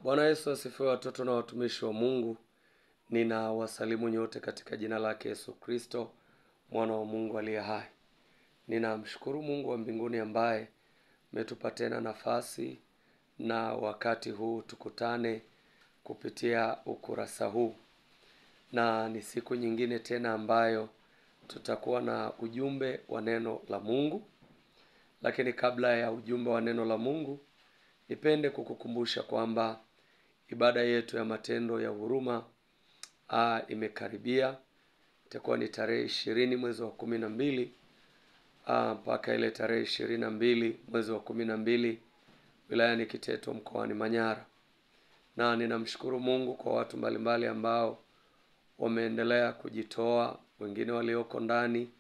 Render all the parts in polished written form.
Bwana Yesu asifiwe, watoto na watumishi wa Mungu. Nina wasalimu nyote katika jina lake Yesu Kristo, mwana wa Mungu aliye hai. Ninamshukuru Mungu wa mbinguni ambaye ametupa tena nafasi na wakati huu tukutane kupitia ukurasa huu. Na ni siku nyingine tena ambayo tutakuwa na ujumbe wa neno la Mungu. Lakini kabla ya ujumbe wa neno la Mungu, nipende kukukumbusha kwamba ibada yetu ya matendo ya huruma imekaribia. Itakuwa ni tarehe 20 mwezi wa 12 mpaka ile tarehe 22 mwezi wa 12 wilayani Kiteto mkoani Manyara. Na ninamshukuru Mungu kwa watu mbalimbali ambao wameendelea kujitoa, wengine walioko ndani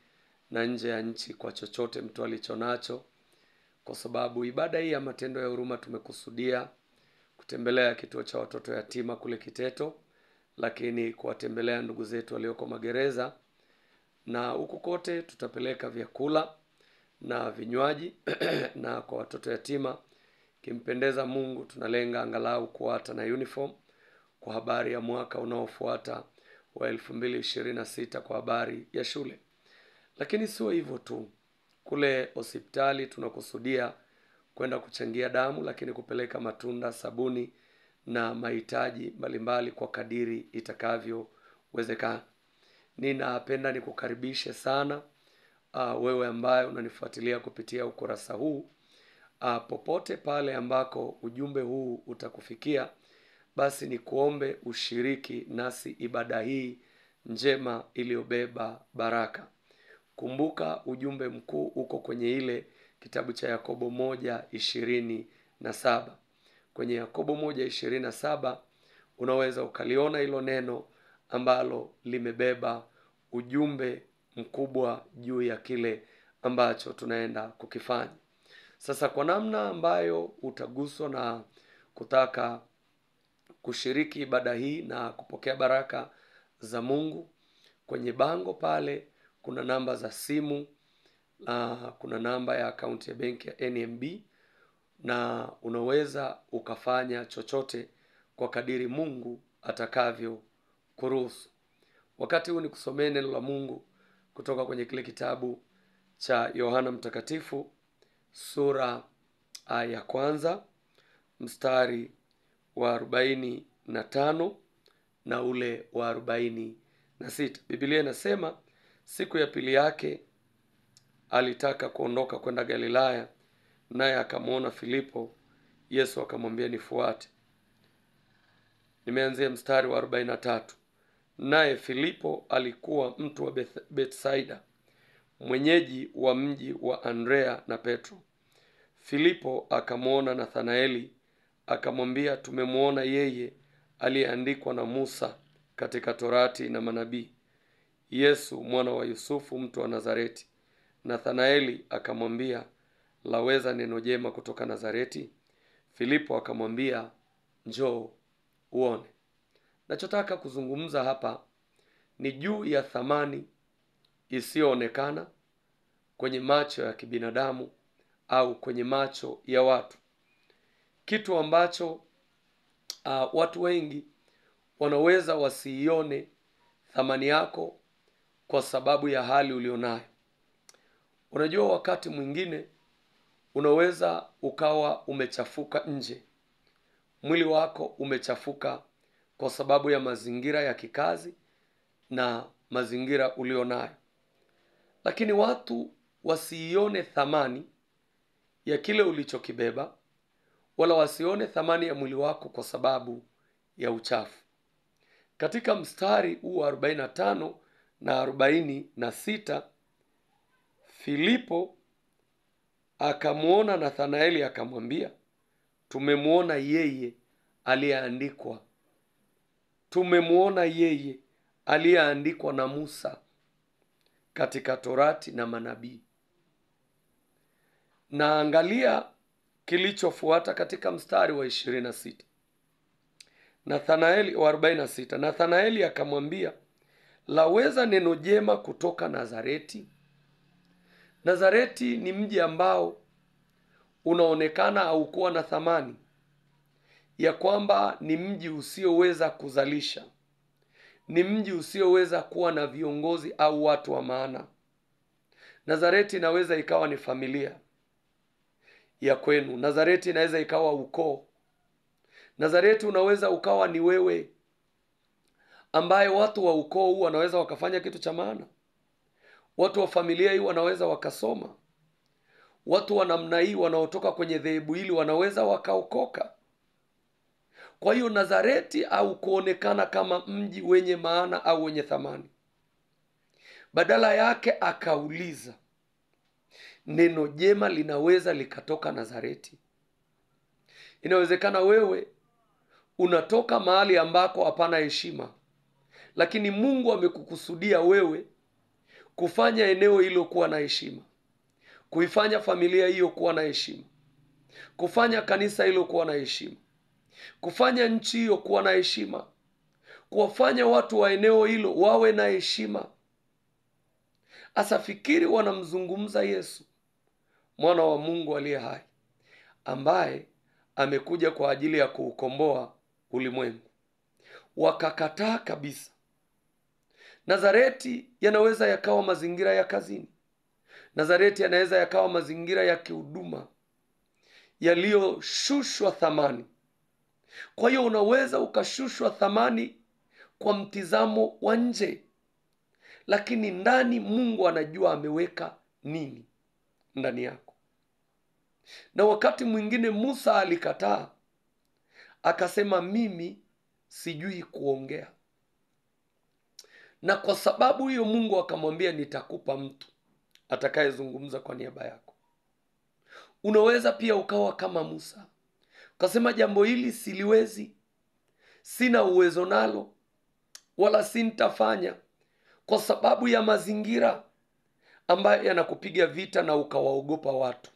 na nje ya nchi kwa chochote mtu alichonacho. Kwa sababu ibada hii ya matendo ya huruma tumekusudia kutembelea kituo cha watoto yatima kule Kiteto, lakini kuwatembelea ndugu zetu walioko magereza, na huku kote tutapeleka vyakula na vinywaji na kwa watoto yatima kimpendeza Mungu tunalenga angalau kuwata na uniform kwa habari ya mwaka unaofuata wa 2026 kwa habari ya shule. Lakini sio hivyo tu, kule hospitali tunakusudia kwenda kuchangia damu, lakini kupeleka matunda, sabuni na mahitaji mbalimbali kwa kadiri itakavyowezekana. Ninapenda nikukaribishe sana wewe ambaye unanifuatilia kupitia ukurasa huu, popote pale ambako ujumbe huu utakufikia, basi ni kuombe ushiriki nasi ibada hii njema iliyobeba baraka. Kumbuka ujumbe mkuu uko kwenye ile kitabu cha Yakobo 1:27. Kwenye Yakobo 1:27 unaweza ukaliona hilo neno ambalo limebeba ujumbe mkubwa juu ya kile ambacho tunaenda kukifanya. Sasa kwa namna ambayo utaguswa na kutaka kushiriki ibada hii na kupokea baraka za Mungu, kwenye bango pale kuna namba za simu, kuna namba ya akaunti ya benki ya NMB, na unaweza ukafanya chochote kwa kadiri Mungu atakavyo kuruhusu. Wakati huu ni kusomea neno la Mungu kutoka kwenye kile kitabu cha Yohana Mtakatifu sura ya 1 mstari wa 45 na ule wa 46. Biblia inasema, siku ya pili yake alitaka kuondoka kwenda Galilaya, naye akamwona Filipo. Yesu akamwambia, nifuate. Nimeanzia mstari wa 43. Naye Filipo alikuwa mtu wa Bethsaida, mwenyeji wa mji wa Andrea na Petro. Filipo akamwona Nathanaeli, akamwambia, tumemwona yeye aliyeandikwa na Musa katika Torati na manabii, Yesu mwana wa Yusufu, mtu wa Nazareti. Nathanaeli akamwambia, laweza neno jema kutoka Nazareti? Filipo akamwambia, njoo uone. Nachotaka kuzungumza hapa ni juu ya thamani isiyoonekana kwenye macho ya kibinadamu au kwenye macho ya watu. Kitu ambacho watu wengi wanaweza wasiione thamani yako kwa sababu ya hali ulionayo. Unajua, wakati mwingine unaweza ukawa umechafuka nje, mwili wako umechafuka kwa sababu ya mazingira ya kikazi na mazingira ulionayo, lakini watu wasiione thamani ya kile ulichokibeba, wala wasione thamani ya mwili wako kwa sababu ya uchafu. Katika mstari huu 45 na 46, Filipo akamwona Nathanaeli akamwambia, tumemwona yeye aliyeandikwa. Tumemwona yeye aliyeandikwa na Musa katika Torati na manabii. Na angalia kilichofuata katika mstari wa 26. Nathanaeli wa 46. Nathanaeli akamwambia, laweza neno jema kutoka Nazareti? Nazareti ni mji ambao unaonekana haukuwa na thamani. ya kwamba ni mji usioweza kuzalisha, ni mji usioweza kuwa na viongozi au watu wa maana. Nazareti inaweza ikawa ni familia ya kwenu. Nazareti inaweza ikawa ukoo. Nazareti unaweza ukawa ni wewe, ambaye watu wa ukoo huu wanaweza wakafanya kitu cha maana. Watu wa familia hii wanaweza wakasoma. Watu wa namna hii wanaotoka kwenye dhehebu hili wanaweza wakaokoka. Kwa hiyo Nazareti au kuonekana kama mji wenye maana au wenye thamani. Badala yake akauliza, neno jema linaweza likatoka Nazareti? Inawezekana wewe unatoka mahali ambako hapana heshima, lakini Mungu amekukusudia wewe kufanya eneo hilo kuwa na heshima, kuifanya familia hiyo kuwa na heshima, kufanya kanisa hilo kuwa na heshima, kufanya nchi hiyo kuwa na heshima, kuwafanya watu wa eneo hilo wawe na heshima. Asafikiri wanamzungumza Yesu, mwana wa Mungu aliye hai, ambaye amekuja kwa ajili ya kuukomboa ulimwengu. Wakakataa kabisa. Nazareti yanaweza yakawa mazingira ya kazini. Nazareti yanaweza yakawa mazingira ya kihuduma yaliyoshushwa thamani. Kwa hiyo unaweza ukashushwa thamani kwa mtizamo wa nje, lakini ndani Mungu anajua ameweka nini ndani yako. Na wakati mwingine Musa alikataa, akasema mimi sijui kuongea. Na kwa sababu hiyo Mungu akamwambia nitakupa mtu atakayezungumza kwa niaba yako. Unaweza pia ukawa kama Musa, ukasema jambo hili siliwezi, sina uwezo nalo, wala sintafanya, kwa sababu ya mazingira ambayo yanakupiga vita na ukawaogopa watu.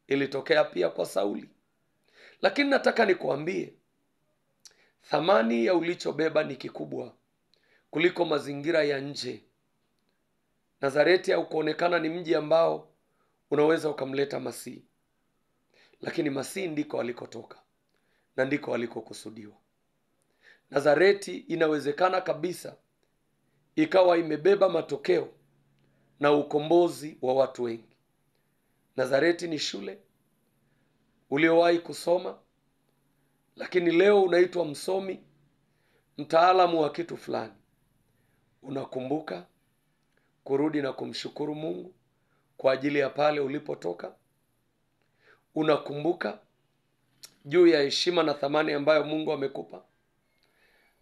Ilitokea pia kwa Sauli. Lakini nataka nikuambie, thamani ya ulichobeba ni kikubwa kuliko mazingira ya nje. Nazareti au kuonekana ni mji ambao unaweza ukamleta Masihi, lakini Masihi ndiko alikotoka na ndiko alikokusudiwa. Nazareti inawezekana kabisa ikawa imebeba matokeo na ukombozi wa watu wengi. Nazareti ni shule uliowahi kusoma, lakini leo unaitwa msomi, mtaalamu wa kitu fulani. Unakumbuka kurudi na kumshukuru Mungu kwa ajili ya pale ulipotoka. Unakumbuka juu ya heshima na thamani ambayo Mungu amekupa.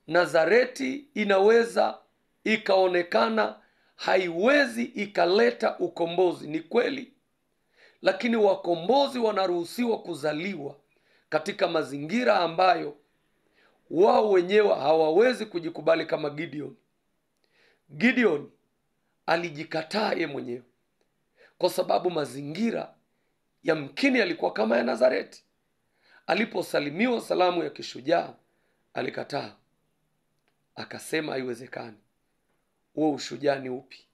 Nazareti inaweza ikaonekana haiwezi ikaleta ukombozi, ni kweli, lakini wakombozi wanaruhusiwa kuzaliwa katika mazingira ambayo wao wenyewe hawawezi kujikubali. Kama Gideon alijikataa yeye mwenyewe kwa sababu mazingira yamkini alikuwa kama ya Nazareti. Aliposalimiwa salamu ya kishujaa alikataa, akasema haiwezekani. Huo ushujaa ni upi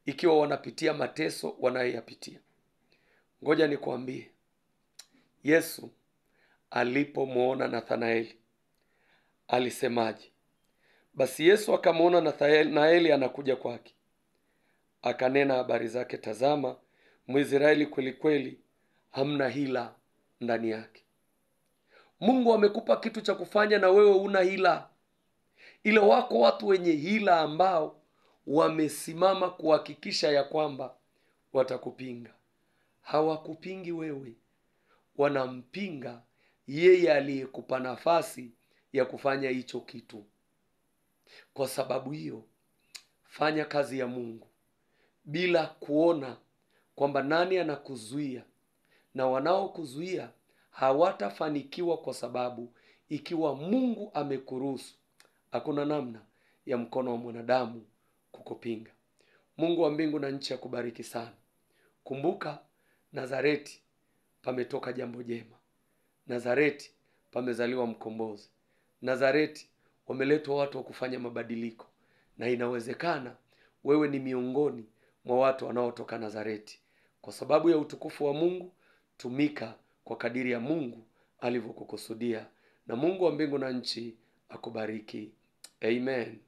ikiwa wanapitia mateso wanayoyapitia? Ngoja nikwambie, Yesu alipomuona Nathanaeli alisemaje? Basi Yesu akamuona Nathanaeli anakuja kwake, akanena habari zake, tazama, Mwisraeli kweli kweli, hamna hila ndani yake. Mungu amekupa kitu cha kufanya na wewe una hila. Ile wako watu wenye hila ambao wamesimama kuhakikisha ya kwamba watakupinga. Hawakupingi wewe, wanampinga yeye aliyekupa nafasi ya kufanya hicho kitu. Kwa sababu hiyo, fanya kazi ya Mungu bila kuona kwamba nani anakuzuia, na wanaokuzuia hawatafanikiwa, kwa sababu ikiwa Mungu amekuruhusu, hakuna namna ya mkono wa mwanadamu kukupinga. Mungu wa mbingu na nchi akubariki sana. Kumbuka, Nazareti pametoka jambo jema. Nazareti pamezaliwa mkombozi. Nazareti wameletwa watu wa kufanya mabadiliko, na inawezekana wewe ni miongoni mwa watu wanaotoka Nazareti. Kwa sababu ya utukufu wa Mungu, tumika kwa kadiri ya Mungu alivyokukusudia. Na Mungu wa mbingu na nchi akubariki. Amen.